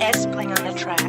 S-Pling on the track.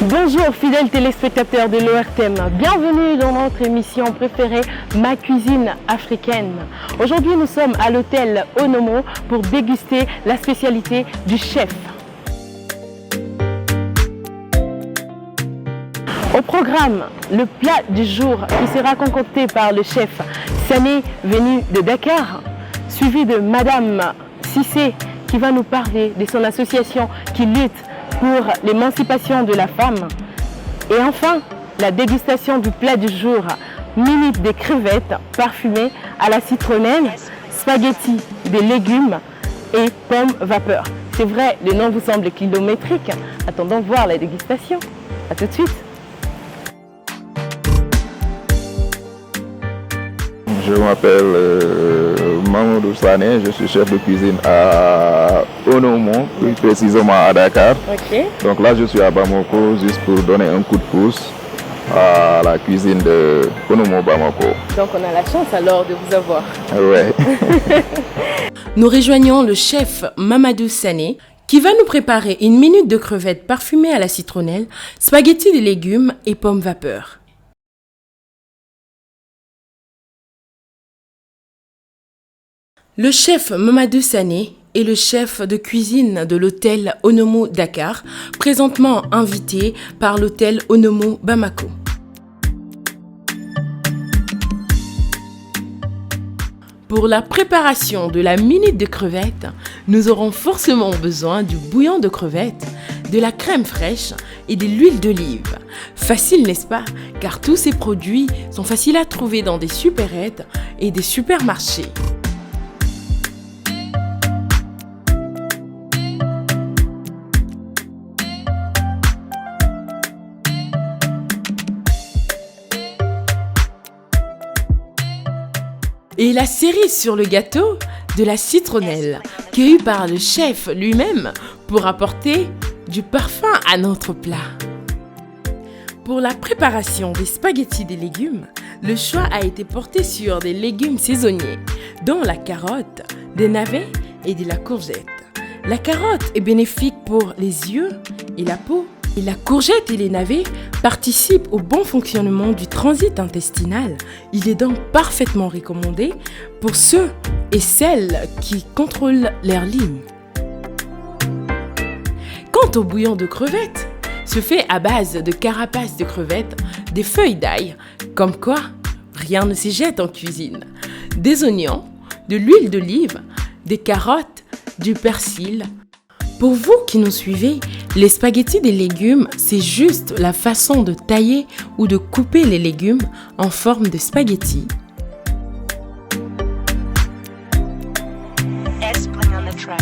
Bonjour fidèles téléspectateurs de l'ORTM, bienvenue dans notre émission préférée Ma cuisine africaine. Aujourd'hui nous sommes à l'hôtel Onomo pour déguster la spécialité du chef. Au programme, le plat du jour qui sera concocté par le chef Sané venu de Dakar, suivi de Madame Cissé qui va nous parler de son association qui lutte pour l'émancipation de la femme. Et enfin, la dégustation du plat du jour, minute de crevettes parfumées à la citronnelle, spaghettis, des légumes et pommes vapeur. C'est vrai, le nom vous semble kilométrique. Attendons voir la dégustation. A tout de suite. Je m'appelle Mamadou Sané, je suis chef de cuisine à Onomo, plus précisément à Dakar. Ok. Donc là je suis à Bamako juste pour donner un coup de pouce à la cuisine de Onomo Bamako. Donc on a la chance alors de vous avoir. Ouais. Nous rejoignons le chef Mamadou Sané qui va nous préparer une minute de crevettes parfumées à la citronnelle, spaghettis de légumes et pommes vapeur. Le chef Mamadou Sané est le chef de cuisine de l'hôtel Onomo Dakar, présentement invité par l'hôtel Onomo Bamako. Pour la préparation de la minute de crevettes, nous aurons forcément besoin du bouillon de crevettes, de la crème fraîche et de l'huile d'olive. Facile, n'est-ce pas? Car tous ces produits sont faciles à trouver dans des supérettes et des supermarchés. Et la cerise sur le gâteau, de la citronnelle, cueillie par le chef lui-même pour apporter du parfum à notre plat. Pour la préparation des spaghettis des légumes, le choix a été porté sur des légumes saisonniers, dont la carotte, des navets et de la courgette. La carotte est bénéfique pour les yeux et la peau. Et la courgette et les navets participent au bon fonctionnement du transit intestinal. Il est donc parfaitement recommandé pour ceux et celles qui contrôlent leur ligne. Quant au bouillon de crevettes, se fait à base de carapace de crevettes, des feuilles d'ail, comme quoi rien ne se jette en cuisine, des oignons, de l'huile d'olive, des carottes, du persil. Pour vous qui nous suivez, les spaghettis des légumes, c'est juste la façon de tailler ou de couper les légumes en forme de spaghettis. S-Pling on the track.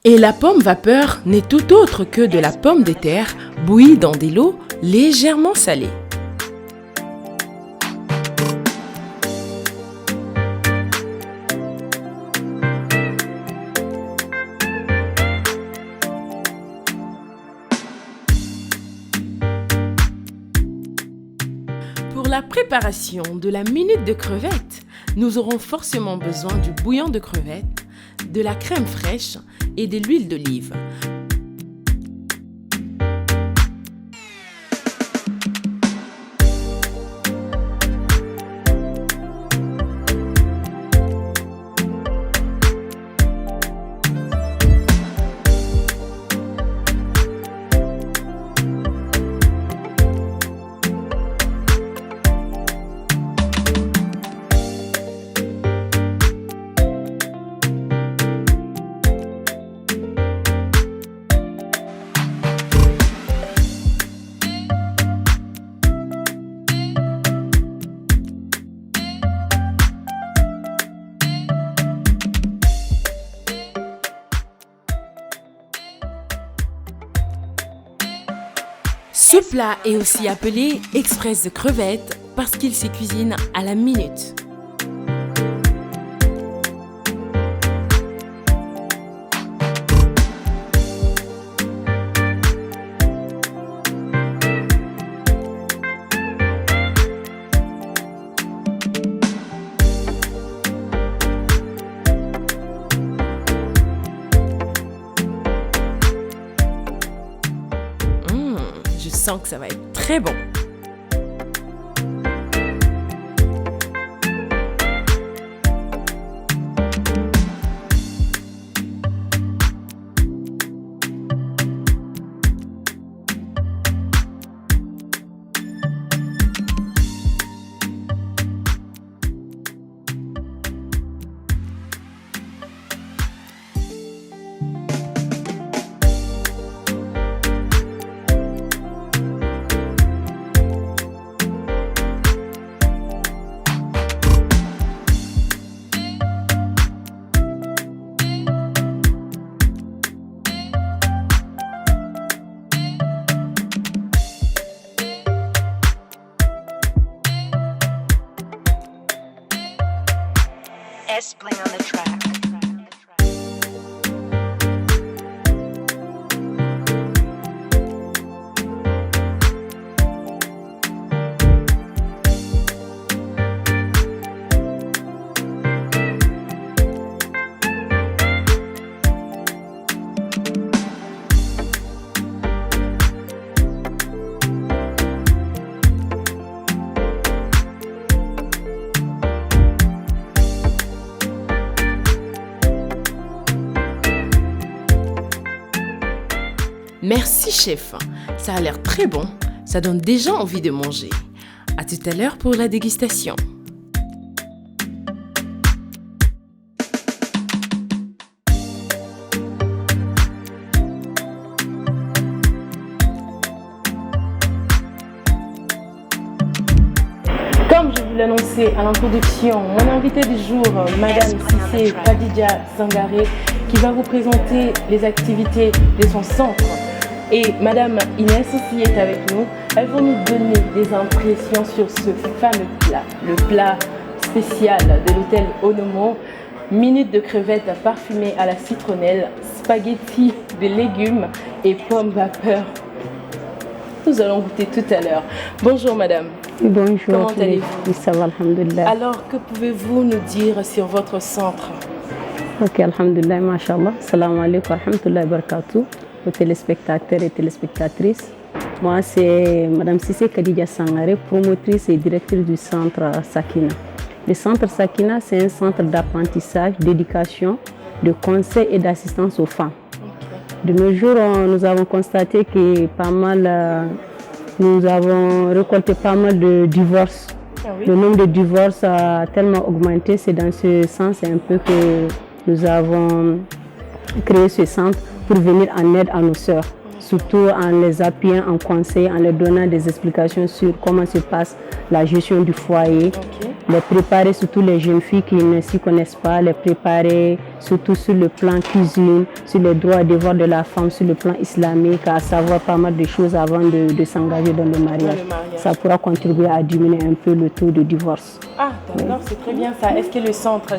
Et la pomme vapeur n'est tout autre que de la pomme de terre bouillie dans de l'eau légèrement salée. Pour la préparation de la minute de crevettes, nous aurons forcément besoin du bouillon de crevettes, de la crème fraîche et de l'huile d'olive. Ce plat est aussi appelé express de crevettes parce qu'il se cuisine à la minute. Je sens que ça va être très bon. S-Bling on the track. Merci chef, ça a l'air très bon, ça donne déjà envie de manger. À tout à l'heure pour la dégustation. Comme je vous l'annonçais à l'introduction, mon invité du jour, Madame Cissé Khadija Sangaré, qui va vous présenter les activités de son centre. Et Madame Inès aussi est avec nous. Elles vont nous donner des impressions sur ce fameux plat, le plat spécial de l'hôtel Onomo. Minute de crevettes parfumées à la citronnelle, spaghettis de légumes et pommes vapeur. Nous allons goûter tout à l'heure. Bonjour Madame. Bonjour. Comment allez-vous? Ça va, alhamdulillah. Alors, que pouvez-vous nous dire sur votre centre? Ok, alhamdulillah, mashallah. Salam alaikum, rahmatullahi barakatuh, aux téléspectateurs et téléspectatrices. Moi, c'est Madame Cissé Khadija Sangaré, promotrice et directrice du centre Sakina. Le centre Sakina, c'est un centre d'apprentissage, d'éducation, de conseil et d'assistance aux femmes. De nos jours, nous avons constaté que nous avons récolté pas mal de divorces. Ah oui. Le nombre de divorces a tellement augmenté. C'est dans ce sens un peu que nous avons créé ce centre pour venir en aide à nos sœurs, surtout en les appuyant en conseil, en leur donnant des explications sur comment se passe la gestion du foyer. Les préparer, surtout les jeunes filles qui ne s'y connaissent pas, les préparer surtout sur le plan cuisine, sur les droits et devoirs de la femme, sur le plan islamique, à savoir pas mal de choses avant de s'engager dans le mariage. Ça pourra contribuer à diminuer un peu le taux de divorce. Ah, d'accord, c'est très bien ça. Est-ce que le centre,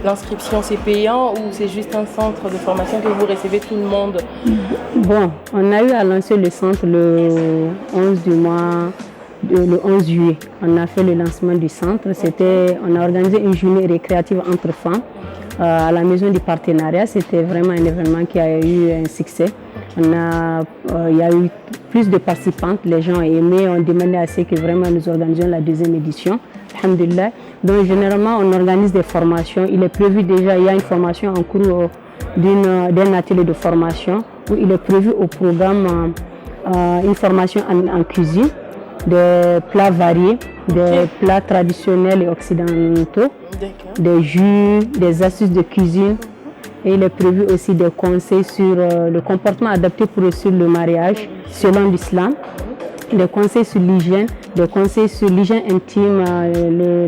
l'inscription, c'est payant ou c'est juste un centre de formation que vous recevez tout le monde? Bon, on a eu à lancer le centre le 11 du mois. Le 11 juillet, on a fait le lancement du centre. On a organisé une journée récréative entre femmes à la maison du partenariat. C'était vraiment un événement qui a eu un succès. Il y a eu plus de participantes, les gens ont aimé, ont demandé à ce que vraiment nous organisions la deuxième édition. Alhamdulillah. Donc généralement on organise des formations. Il est prévu déjà, il y a une formation en cours d'un atelier de formation où il est prévu au programme une formation en cuisine, des plats variés, des plats traditionnels et occidentaux, des jus, des astuces de cuisine. Et il est prévu aussi des conseils sur le comportement adapté pour réussir le mariage selon l'islam. des conseils sur l'hygiène, des conseils sur l'hygiène intime,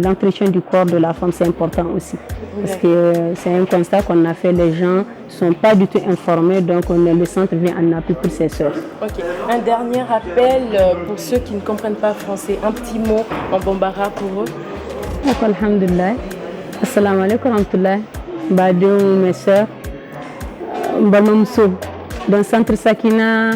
l'entretien du corps de la femme, c'est important aussi. Parce que c'est un constat qu'on a fait, les gens ne sont pas du tout informés, donc le centre vient en appui pour ces sœurs. Ok. Un dernier appel pour ceux qui ne comprennent pas français, un petit mot en bambara pour eux. Donc, alhamdulillah. Assalamu alaikum warahmatullahi. Badou, mes sœurs. Mbamamso. Dans le centre Sakina,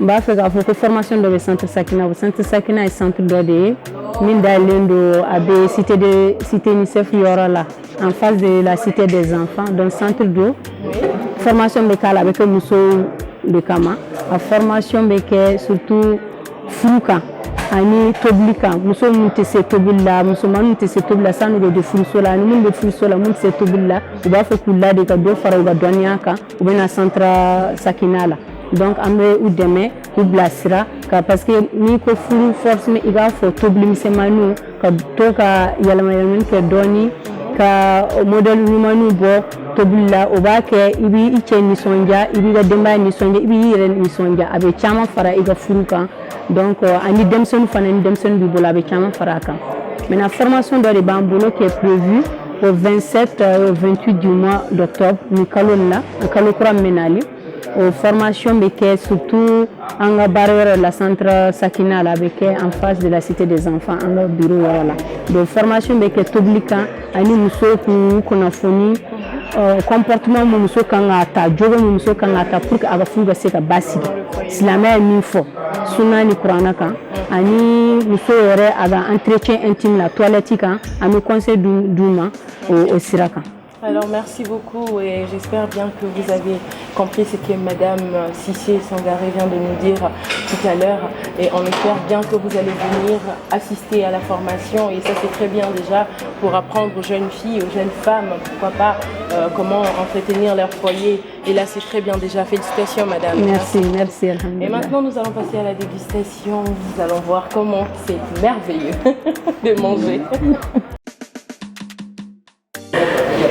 bah fait la formation dans le centre Sakina. Le centre Sakina est centre d'ODE. Mindalendo abe cité UNICEF Yorala en face de la cité des enfants dans le centre d'eau. Formation de Kala avec Mousso de Kama. La formation de surtout Fruka. Ani toblika muso munte se tobilla muso manute se tobilla sanu de frusola ni mun de frusola mun se tobilla u ba fa kula de ka do fara u ga dɔnniya kan u bɛna centre Sakina la donc an bɛ u dɛmɛ k'u bilasira ka parce que ni ko furu forcément i b'a fɔ tobili misɛnmaninw ka to ka yɛlɛmayɛlɛmani kɛ dɔɔni ka modèle ɲumanw bɔ tobili la o b'a kɛ i b'i cɛ nisɔndiya i b'i ka denbaya nisɔndiya i b'i yɛrɛ nisɔndiya a bɛ caman fara i ka furu kan donc ani denmisɛnninw fana ni denmisɛnninw b'i bolo a bɛ caman fara a kan maintenant formation dɔ de b'an bolo qui est prévue au 27 et au 28 du mois d'octobre ni kalo la kalo kura min bɛ nali o formation bɛ kɛ surtout an ka baara yɔrɔ la centre Sakina la a bɛ kɛ en face de la cité des enfants an ka bureau yɔrɔ la donc formation bɛ kɛ tobili kan ani musow k'u kunnafoni comportement min muso kan ka ta jogo min muso kan ka ta pour que a ka furu ka se ka basigi silamɛya ye min fɔ sunna ni kuranna kan ani muso yɛrɛ a ka entretien intime la toilette kan an bɛ conseil d'u ma o sira kan. Alors merci beaucoup et j'espère bien que vous avez compris ce que Madame Cissé Sangaré vient de nous dire tout à l'heure et on espère bien que vous allez venir assister à la formation et ça c'est très bien déjà pour apprendre aux jeunes filles, aux jeunes femmes, pourquoi pas comment entretenir leur foyer et là c'est très bien déjà. Félicitations Madame. Merci. Et maintenant nous allons passer à la dégustation, nous allons voir comment c'est merveilleux de manger.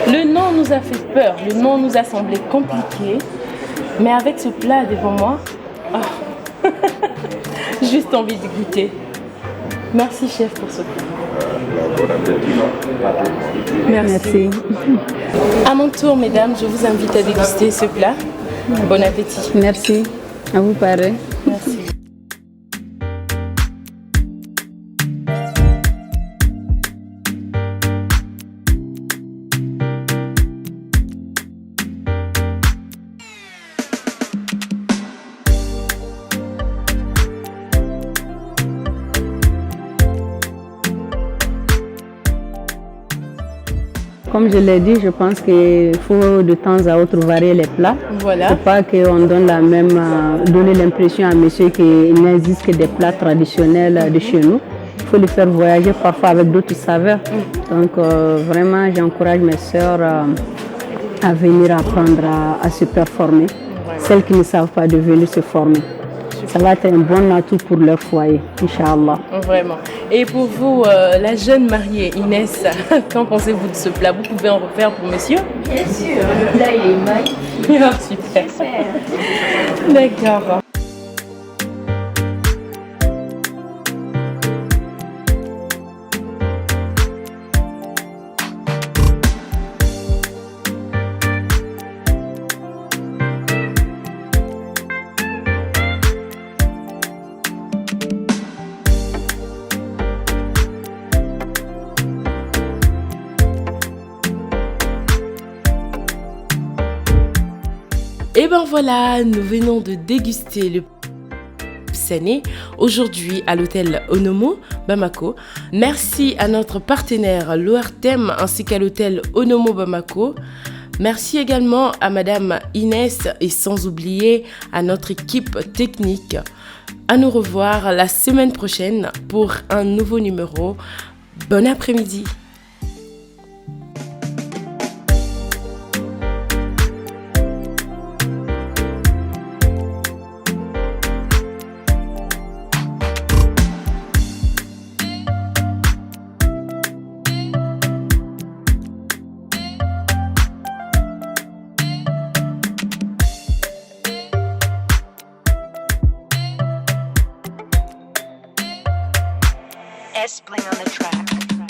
Le nom nous a fait peur, le nom nous a semblé compliqué, mais avec ce plat devant moi, juste envie de goûter. Merci chef pour ce plat. Merci. À mon tour mesdames, je vous invite à déguster ce plat. Bon appétit. Merci, à vous pareil. Merci. Comme je l'ai dit, je pense qu'il faut de temps à autre varier les plats. Voilà. Il ne faut pas qu'on donne donner l'impression à monsieur qu'il n'existe que des plats traditionnels de chez nous. Il faut les faire voyager parfois avec d'autres saveurs. Donc vraiment, j'encourage mes sœurs à venir apprendre à se performer. Celles qui ne savent pas de venir se former. Ça va être un bon atout pour leur foyer, Inch'Allah. Vraiment. Et pour vous, la jeune mariée Inès, qu'en pensez-vous de ce plat? Vous pouvez en refaire pour monsieur? Bien sûr, le plat il est magnifique. Super. D'accord. Et ben voilà, nous venons de déguster le Sané aujourd'hui à l'hôtel Onomo Bamako. Merci à notre partenaire l'ORTEM ainsi qu'à l'hôtel Onomo Bamako. Merci également à Madame Inès et sans oublier à notre équipe technique. À nous revoir la semaine prochaine pour un nouveau numéro. Bon après-midi. S Bling on the track.